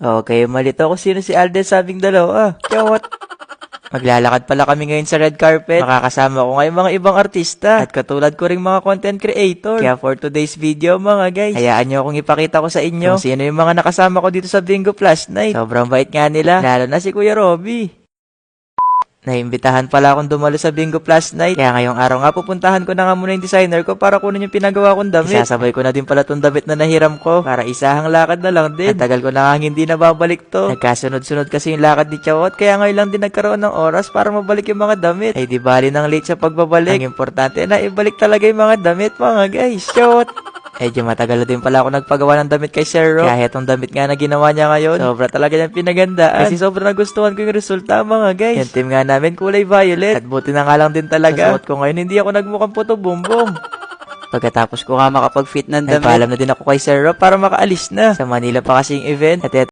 Okay, malito kung sino si Alden sabing dalawa. Chot! Maglalakad pala kami ngayon sa red carpet. Makakasama ko ngayon mga ibang artista. At katulad ko ring mga content creator. Kaya for today's video mga guys, hayaan nyo akong ipakita ko sa inyo kung sino yung mga nakasama ko dito sa Bingo Plus Night. Sobrang bait nga nila, lalo na si Kuya Robby. Naimbitahan pala akong dumalo sa Bingo Plus Night. Kaya ngayong araw nga pupuntahan ko na nga muna yung designer ko para kunin yung pinagawa kong damit. Isasabay ko na din pala tong damit na nahiram ko para isahang lakad na lang din. At tagal ko na nga hindi nababalik to. Nagkasunod-sunod kasi yung lakad ni Chawot kaya ngayon lang din nagkaroon ng oras para mabalik yung mga damit. Ay di bali nang late sa pagbabalik. Ang importante na ibalik talaga yung mga damit mga guys. Chawot! Medyo matagal na din pala ako nagpagawa ng damit kay Sir Rob. Kaya itong damit nga na ginawa niya ngayon, sobra talaga niyang pinagandaan. Kasi sobra nagustuhan ko yung resulta mga guys. Yung team nga namin kulay violet. At buti na nga lang din talaga. Sa suot ko ngayon hindi ako nagmukhang puto bumbong. Pagkatapos ko nga makapag-fit ng damit, ay paalam na din ako kay Sir Rob para makaalis na. Sa Manila pa kasi yung event. At